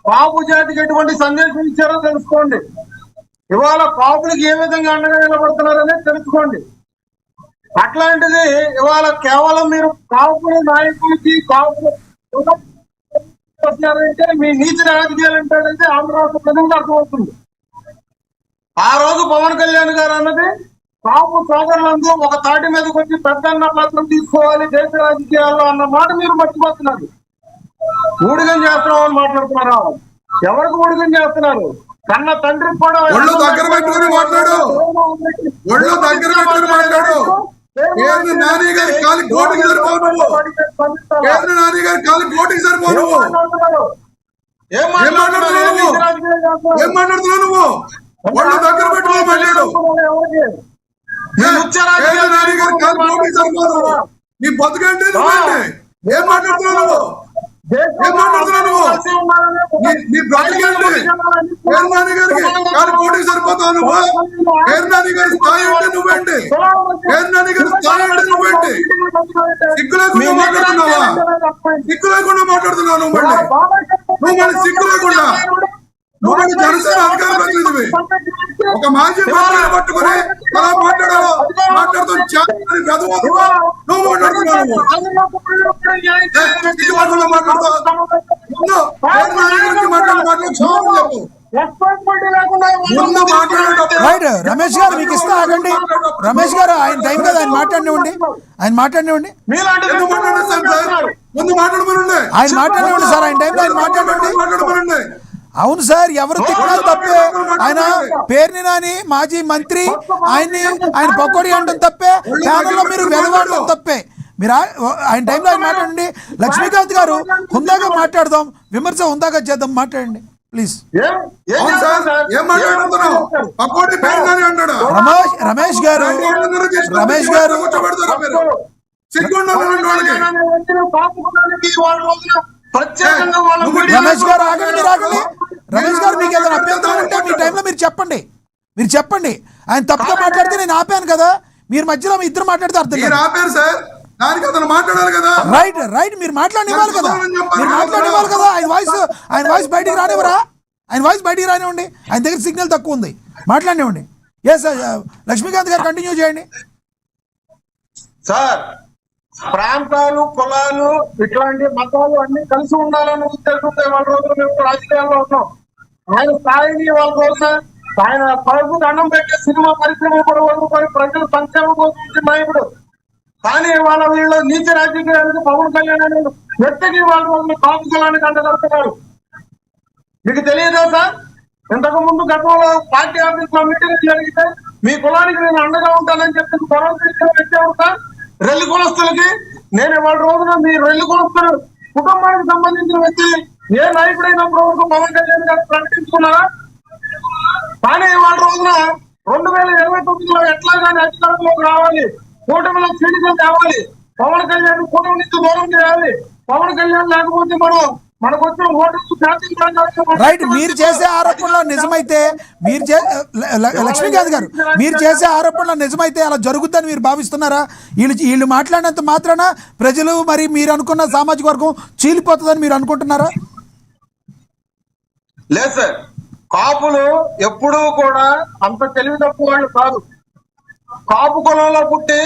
కాపు జాతికి ఎటువంటి సందేశం ఇచ్చారో తెలుసుకోండి. ఇవాళ కాపులకి ఏ విధంగా అండగా నిలబడుతున్నారనేది తెలుసుకోండి. అట్లాంటిది ఇవాళ కేవలం మీరు కాపు నాయకులకి కాపు వస్తున్నారంటే మీ నీతి రాజకీయాలు ఏంటంటే ఆంధ్ర రాష్ట్ర ప్రజలకు అర్థమవుతుంది. ఆ రోజు పవన్ కళ్యాణ్ గారు అన్నది కాపు సోదరులందరూ ఒక తాటి మీదకి వచ్చి పెద్దన్న పత్రం తీసుకోవాలి దేశ రాజకీయాల్లో అన్న మాట మీరు మర్చిపోతున్నారు. ఊడిగం చేస్తున్నామని మాట్లాడుతున్నారా? ఎవరికి ఊడిగం చేస్తున్నారు? కన్న తండ్రికి కూడా దగ్గర పెట్టుకుని మాట్లాడు. నాని గారి కాలి కోటికి సరిపోను. నాని గారి కాలి కోటికి సరిపోను. ఏం మాట్లాడుతున్నావు నువ్వు? ఒళ్ళు దగ్గర పెట్టుకుని మాట్లాడు. నాని గారి కాలి కోటికి సరిపోను. నీ బతుకంటే నువ్వేంటి? ఏం మాట్లాడుతున్నావు నువ్వు? ఏం మాట్లాడుతున్నావు నువ్వు? నీ బ్రతికేంటి? నాని గారికి కాలి కోటికి సరిపోతావు నువ్వు? నాని గారి స్థాయి అంటే నువ్వేంటి? నాని గారి స్థాయి అంటే నువ్వేంటి? సిగ్గు లేకుండా మాట్లాడుతున్నావా? సిగ్గు లేకుండా మాట్లాడుతున్నావు నువ్వు మళ్ళీ. నువ్వు మళ్ళీ సిగ్గు లేకుండా నువ్వు మళ్ళీ జనసేన అధికార ప్రతినిధివి. ఒక మాజీ మంత్రిని పట్టుకుని అలా మాట్లాడుతూ నువ్వు మాట్లాడుతున్నావు. రమేష్ గారు మీకు ఇస్తా ఆగండి. రమేష్ గారు ఆయన టైం కదా, ఆయన మాట్లాడినివ్వండి. ఆయన మాట్లాడినివ్వండి సార్. ఆయన టైంలో ఆయన మాట్లాడండి. అవును సార్, ఎవరు తిట్టినా తప్పే. ఆయన పేరుని నాని మాజీ మంత్రి, ఆయన పకోడీ అంటాం తప్పే, ప్యానల్లో మీరు వెలవాడడం తప్పే. మీరు ఆయన టైంలో ఆయన మాట్లాడండి. లక్ష్మీకాంత్ గారు హుందాగా మాట్లాడదాం, విమర్శ హుందాగా చేద్దాం, మాట్లాడండి ప్లీజ్. రమేష్ గారు ఆగండి. రమేష్ గారు మీకు ఏదైనా అభ్యంతరం ఉంటే మీ టైంలో మీరు చెప్పండి. ఆయన తప్పుగా మాట్లాడితే నేను ఆపాను కదా, మీరు మధ్యలో మీ ఇద్దరు మాట్లాడితే అర్థం రైట్ మీరు మాట్లాడివ్వాలి కదా. ఆయన వాయిస్ బయటికి రానివ్వరా? ఆయన వాయిస్ బయటికి రానివ్వండి. ఆయన దగ్గర సిగ్నల్ తక్కువ ఉంది, మాట్లాడినివ్వండి. ఎస్ లక్ష్మీకాంత్ గారు కంటిన్యూ చేయండి. సార్, ప్రాంతాలు కులాలు ఇట్లాంటి మతాలు అన్ని కలిసి ఉండాలని ఉద్దేశంతో వాళ్ళ రోజులు మేము రాజకీయాల్లో ఉన్నాం. ఆయన స్థాయిని వాళ్ళ రోజున ఆయన పరుగు దండం పెట్టే సినిమా పరిశ్రమ కూడా వదులుకొని ప్రజల సంక్షేమం కోసం నాయకుడు. కానీ వాళ్ళ వీళ్ళు నీచ రాజకీయాలకు పవన్ కళ్యాణ్ అనే వ్యక్తికి వాళ్ళ రోజులు కాపు కులానికి అండగడుతున్నారు. మీకు తెలియదా సార్? ఇంతకు ముందు గతంలో పార్టీ ఆఫీస్ లో మీటింగ్ జరిగితే మీ కులానికి నేను అండగా ఉంటానని చెప్పి భరోసా వ్యక్తి సార్. రెల్లి కులస్తులకి నేను వాళ్ళ రోజున మీ రెల్లి కులస్తులు కుటుంబానికి సంబంధించిన వ్యక్తి ఏ నాయకుడైనప్పుడు వరకు పవన్ కళ్యాణ్ గారు ప్రకటించుకున్నారా? కానీ వాళ్ళ రోజున 2029లో ఎట్లాగానే అధికారంలోకి రావాలి, కూటమిలో సీట్లు తేవాలి, పవన్ కళ్యాణ్ కూటమి నుంచి దూరం చేయాలి. పవన్ కళ్యాణ్ లేకపోతే మనకు వచ్చిన ఓటు రైట్. మీరు చేసే ఆరోపణలో నిజమైతే లక్ష్మీకాంత్ గారు మీరు చేసే ఆరోపణలో నిజమైతే అలా జరుగుతుందని మీరు భావిస్తున్నారా? వీళ్ళు మాట్లాడినంత మాత్రాన ప్రజలు మరి మీరు అనుకున్న సామాజిక వర్గం చీలిపోతుందని మీరు అనుకుంటున్నారా? లేదు సార్, కాపులు ఎప్పుడూ కూడా అంత తెలివి తక్కువ వాళ్ళు కాదు. కాపు కులంలో పుట్టి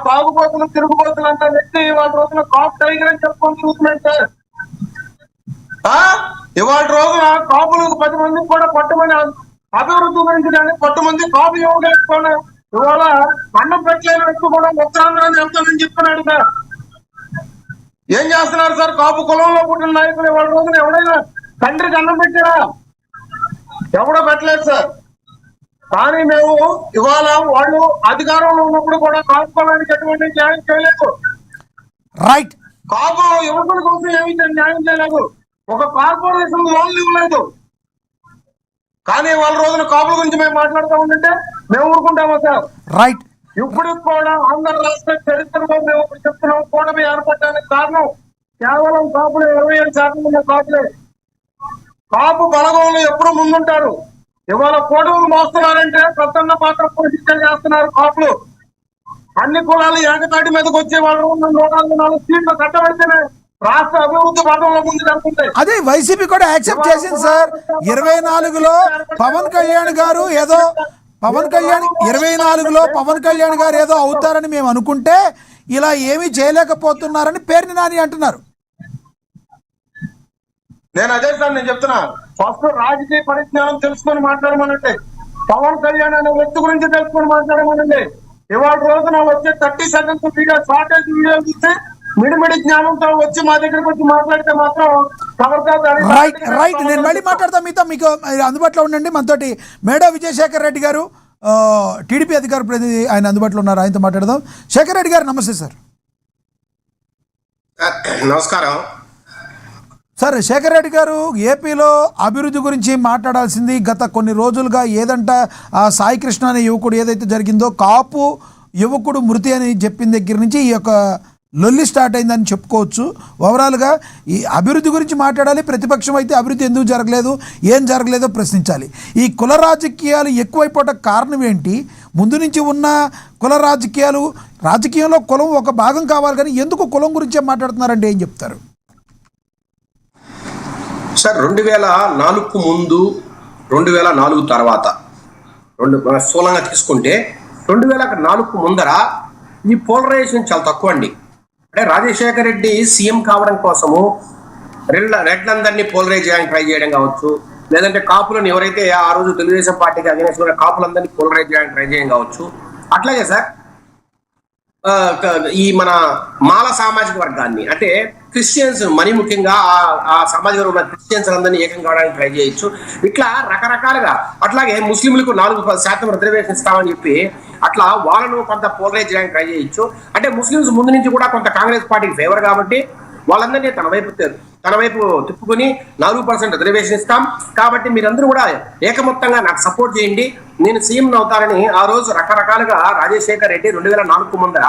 తాగుబోతులు తిరుగుబోతులు అంత వ్యక్తి వాళ్ళ రోజున కాపు టైగర్ అని చెప్పుకొని చూస్తున్నాడు సార్. ఇవాళ రోజున కాపులకు 10 మందికి కూడా పట్టుమని అభివృద్ధి గురించడానికి 10 మంది కాపు యువకులు ఇవాళ అన్నం పెట్టలేని వ్యక్తి కూడా ఉత్తరాంధ్రాన్ని వెళ్తానని చెప్తున్నాడు సార్. ఏం చేస్తున్నారు సార్? కాపు కులంలో పుట్టిన నాయకులు ఇవాళ రోజున ఎవడైనా తండ్రికి అన్నం పెట్టారా? ఎవడో పెట్టలేదు సార్. కానీ మేము ఇవాళ వాళ్ళు అధికారంలో ఉన్నప్పుడు కూడా కాపు కులానికి ఎటువంటి న్యాయం చేయలేదు. రైట్. కాపు యువకుల కోసం ఏమి న్యాయం చేయలేదు. ఒక కార్పొరేషన్ లోన్లు ఇవ్వలేదు. కానీ వాళ్ళ రోజున కాపుల గురించి మేము మాట్లాడుతూ ఉంటే మేము ఊరుకుంటామా సార్? రైట్. ఇప్పుడు కూడా ఆంధ్ర రాష్ట్ర చరిత్రలో మేము చెప్తున్నాం, కూటమి ఏర్పడడానికి కారణం కేవలం కాపులు 27% ఉన్న కాపులే. కాపు బలగంలో ఎప్పుడు ముందుంటారు. ఇవాళ కూటమి మోస్తున్నారంటే ప్రసన్న పాత్ర పోషించే చేస్తున్నారు కాపులు. అన్ని కులాలు ఏకతాటి మీదకి వచ్చే వాళ్ళు 144 సీట్లు కట్టబడితేనే రాష్ట్ర అభివృద్ధి పథంలో ముందుకు వెళ్తుంది. అదే వైసీపీ కూడా యాక్సెప్ట్ చేసింది సార్. 24లో పవన్ కళ్యాణ్ గారు ఏదో 24లో పవన్ కళ్యాణ్ గారు ఏదో అవుతారని మేము అనుకుంటే ఇలా ఏమీ చేయలేకపోతున్నారని పేర్ని నాని అంటున్నారు. నేను అదే సార్ నేను చెప్తున్నా, ఫస్ట్ రాజకీయ పరిజ్ఞానం తెలుసుకొని మాట్లాడమనండి. పవన్ కళ్యాణ్ అనే వ్యక్తి గురించి తెలుసుకొని మాట్లాడమనండి. ఇవాళ రోజున వచ్చే 30 సెకండ్స్ వీడియో షార్టేజ్ వీడియో చూస్తే మిడిమిడి జ్ఞానంతో వచ్చి మా దగ్గరకు వచ్చి మాట్లాడితే మాత్రం రైట్ నేను మళ్ళీ మాట్లాడతాం మీతో. మీకు అందుబాటులో ఉండండి. మనతోటి మేడా విజయశేఖర్ రెడ్డి గారు టీడీపీ అధికార ప్రతినిధి, ఆయన అందుబాటులో ఉన్నారు, ఆయనతో మాట్లాడదాం. శేఖర్ రెడ్డి గారు నమస్తే సార్. నమస్కారం సార్. శేఖర్ రెడ్డి గారు, ఏపీలో అభివృద్ధి గురించి మాట్లాడాల్సింది గత కొన్ని రోజులుగా ఏదంట ఆ సాయి కృష్ణ అనే యువకుడు ఏదైతే జరిగిందో, కాపు యువకుడు మృతి అని చెప్పిన దగ్గర నుంచి ఈ యొక్క లొల్లి స్టార్ట్ అయిందని చెప్పుకోవచ్చు. ఓవరాల్గా ఈ అభివృద్ధి గురించి మాట్లాడాలి. ప్రతిపక్షం అయితే అభివృద్ధి ఎందుకు జరగలేదు, ఏం జరగలేదో ప్రశ్నించాలి. ఈ కుల రాజకీయాలు ఎక్కువైపోవటం కారణం ఏంటి? ముందు నుంచి ఉన్న కుల రాజకీయాలు, రాజకీయంలో కులం ఒక భాగం కావాలి కానీ ఎందుకు కులం గురించే మాట్లాడుతున్నారంటే ఏం చెప్తారు? సార్, 2004 ముందు 2004 తర్వాత స్థూలంగా తీసుకుంటే 2004 ముందర ఈ పోలరైజేషన్ చాలా తక్కువ అండి. అంటే రాజశేఖర్ రెడ్డి సీఎం కావడం కోసము రెడ్లందరినీ పోలరైజ్ చేయడానికి ట్రై చేయడం కావచ్చు, లేదంటే కాపులను ఎవరైతే ఆ రోజు తెలుగుదేశం పార్టీకి అగెన్స్ట్ ఉన్న కాపులందరినీ పోలరైజ్ చేయడానికి ట్రై చేయడం కావచ్చు. అట్లాగే సార్ ఈ మన మాల సామాజిక వర్గాన్ని, అంటే క్రిస్టియన్స్ మరీ ముఖ్యంగా ఆ సామాజిక వర్గంలో ఉన్న క్రిస్టియన్స్ అందరినీ ఏకం కావడానికి ట్రై చేయొచ్చు. ఇట్లా రకరకాలుగా. అట్లాగే ముస్లింలకు 4% రిజర్వేషన్ ఇస్తామని చెప్పి అట్లా వాళ్ళను కొంత పోలరైజ్ చేయడానికి ట్రై చేయొచ్చు. అంటే ముస్లింస్ ముందు నుంచి కూడా కొంత కాంగ్రెస్ పార్టీకి ఫేవర్ కాబట్టి వాళ్ళందరినీ తన వైపు తిప్పుకొని 4% రిజర్వేషన్ ఇస్తాం కాబట్టి మీరందరూ కూడా ఏకమొత్తంగా నాకు సపోర్ట్ చేయండి, నేను సీఎం అవుతానని ఆ రోజు రకరకాలుగా రాజశేఖర్ రెడ్డి 2004 ముందర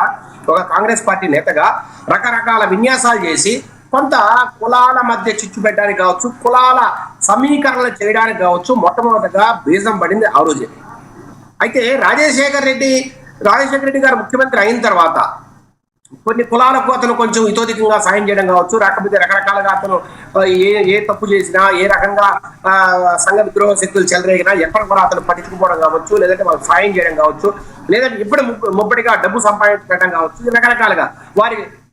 ఒక కాంగ్రెస్ పార్టీ నేతగా రకరకాల విన్యాసాలు చేసి కొంత కులాల మధ్య చిచ్చు పెట్టడానికి కావచ్చు, కులాల సమీకరణలు చేయడానికి కావచ్చు మొట్టమొదటిగా బీజం పడింది ఆ రోజే. అయితే రాజశేఖర్ రెడ్డి గారు ముఖ్యమంత్రి అయిన తర్వాత కొన్ని కులాలకు అతను కొంచెం ఇతోధికంగా సాయం చేయడం కావచ్చు, రాకపోతే రకరకాలుగా అతను ఏ తప్పు చేసినా, ఏ రకంగా సంఘ విద్రోహ శక్తులు చెలరేగినా ఎక్కడ కూడా అతను పట్టించుకుపోవడం కావచ్చు, లేదంటే వాళ్ళకి సాయం చేయడం కావచ్చు, లేదంటే ఇప్పుడు ముప్పటిగా డబ్బు సంపాదించడం కావచ్చు, రకరకాలుగా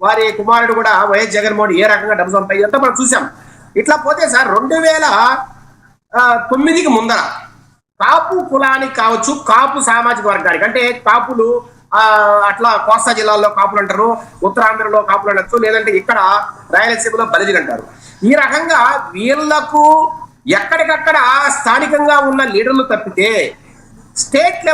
వారి కుమారుడు కూడా వైఎస్ జగన్మోహన్ ఏ రకంగా డబ్బు సంపాదించంతా మనం చూసాం. ఇట్లా పోతే సార్ 2009కి ముందర కాపు కులానికి కావచ్చు, కాపు సామాజిక వర్గానికి, అంటే కాపులు అట్లా కోస్తా జిల్లాల్లో కాపులు అంటారు, ఉత్తరాంధ్రలో కాపులు అనొచ్చు, లేదంటే ఇక్కడ రాయలసీమలో బలిజీలు అంటారు. ఈ రకంగా వీళ్లకు ఎక్కడికక్కడ స్థానికంగా ఉన్న లీడర్లు తప్పితే స్టేట్ లెవెల్